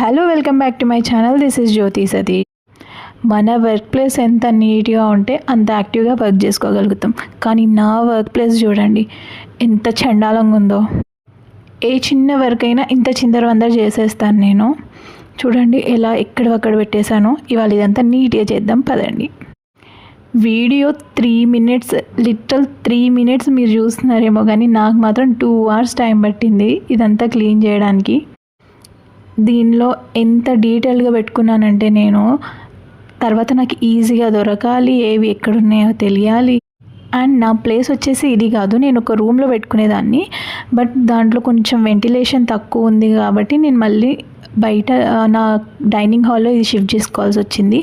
Hello welcome back to my channel. This is Jyothi Sathi. మన work place ఎంత నీట్గా ఉంటే అంత యాక్టివ్గా వర్క్ చేసుకోగలుగుతాం. కానీ నా వర్క్ ప్లేస్ చూడండి ఎంత చండాలంగా ఉందో. ఏ చిన్న వర్క్ అయినా ఇంత చిందరవందర చేసేస్తాను నేను. చూడండి ఎలా ఎక్కడక్కడ పెట్టేశానో. ఇవాళ ఇదంతా నీట్గా చేద్దాం పదండి. వీడియో 3 minutes, లిటరల్ 3 minutes మీరు చూస్తున్నారేమో, కానీ నాకు మాత్రం 2 hours టైం పట్టింది ఇదంతా క్లీన్ చేయడానికి. దీనిలో ఎంత డీటెయిల్గా పెట్టుకున్నానంటే నేను తర్వాత నాకు ఈజీగా దొరకాలి, ఏవి ఎక్కడున్నాయో తెలియాలి. అండ్ నా ప్లేస్ వచ్చేసి ఇది కాదు, నేను ఒక రూమ్లో పెట్టుకునేదాన్ని. బట్ దాంట్లో కొంచెం వెంటిలేషన్ తక్కువ ఉంది కాబట్టి నేను మళ్ళీ బయట నా డైనింగ్ హాల్లో ఇది షిఫ్ట్ చేసుకోవాల్సి వచ్చింది.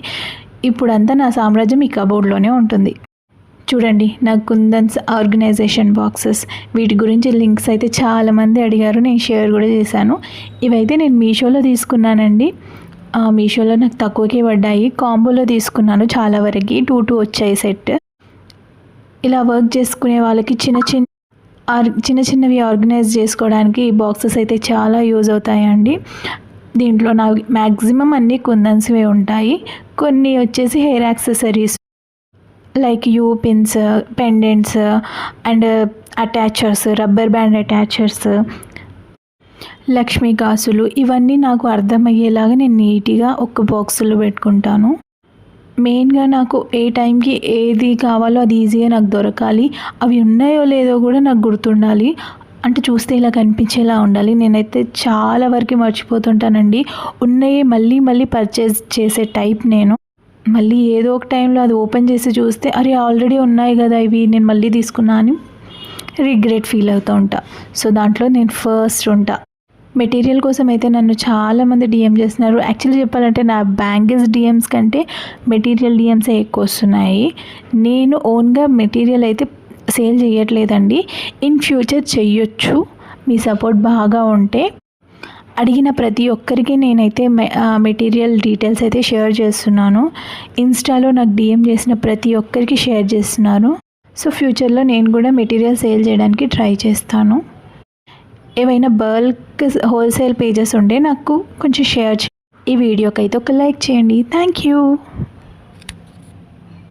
ఇప్పుడంతా నా సామ్రాజ్యం ఈ కబోర్డ్లోనే ఉంటుంది. చూడండి నా కుందన్స్ ఆర్గనైజేషన్ బాక్సెస్, వీటి గురించి లింక్స్ అయితే చాలామంది అడిగారు, నేను షేర్ కూడా చేశాను. ఇవైతే నేను మీషోలో తీసుకున్నానండి. మీషోలో నాకు తక్కువకే పడ్డాయి. కాంబోలో తీసుకున్నాను చాలా వరకు 2 వచ్చాయి సెట్. ఇలా వర్క్ చేసుకునే వాళ్ళకి చిన్నవి ఆర్గనైజ్ చేసుకోవడానికి ఈ బాక్సెస్ అయితే చాలా యూజ్ అవుతాయండి. దీంట్లో నా మ్యాక్సిమం అన్నీ కుందన్స్వే ఉంటాయి. కొన్ని వచ్చేసి hair accessories like U pins, pendants and attachers, rubber band attachers, Lakshmi కాసులు, ఇవన్నీ నాకు అర్థమయ్యేలాగా నేను నీట్గా ఒక బాక్సులో పెట్టుకుంటాను. మెయిన్గా నాకు ఏ టైంకి ఏది కావాలో అది ఈజీగా నాకు దొరకాలి. అవి ఉన్నాయో లేదో కూడా నాకు గుర్తుండాలి. అంటే చూస్తే ఇలా కనిపించేలా ఉండాలి. నేనైతే చాలా వరకు మర్చిపోతుంటానండి. ఉన్నాయి మళ్ళీ పర్చేజ్ చేసే టైప్ నేను. మళ్ళీ ఏదో ఒక టైంలో అది ఓపెన్ చేసి చూస్తే అరే ఆల్రెడీ ఉన్నాయి కదా ఇవి, నేను మళ్ళీ తీసుకున్నా అని రిగ్రెట్ ఫీల్ అవుతూ ఉంటా. సో దాంట్లో నేను ఫస్ట్ ఉంటా. మెటీరియల్ కోసం అయితే నన్ను చాలామంది డిఎం చేస్తున్నారు. యాక్చువల్లీ చెప్పాలంటే నా బ్యాంగిల్స్ డిఎమ్స్ కంటే మెటీరియల్ డిఎమ్సే ఎక్కువ వస్తున్నాయి. నేను ఓన్గా మెటీరియల్ అయితే సేల్ చేయట్లేదండి. ఇన్ ఫ్యూచర్ చెయ్యొచ్చు మీ సపోర్ట్ బాగా ఉంటే. అడిగిన ప్రతి ఒక్కరికి నేనైతే మెటీరియల్ డీటెయిల్స్ అయితే షేర్ చేస్తున్నాను. ఇన్స్టాలో నాకు డిఎం చేసిన ప్రతి ఒక్కరికి షేర్ చేస్తున్నాను. సో ఫ్యూచర్లో నేను కూడా మెటీరియల్ సేల్ చేయడానికి ట్రై చేస్తాను. ఏవైనా బల్క్ హోల్సేల్ పేజెస్ ఉంటే నాకు కొంచెం షేర్ చేయండి. ఈ వీడియోకి అయితే ఒక లైక్ చేయండి. Thank you.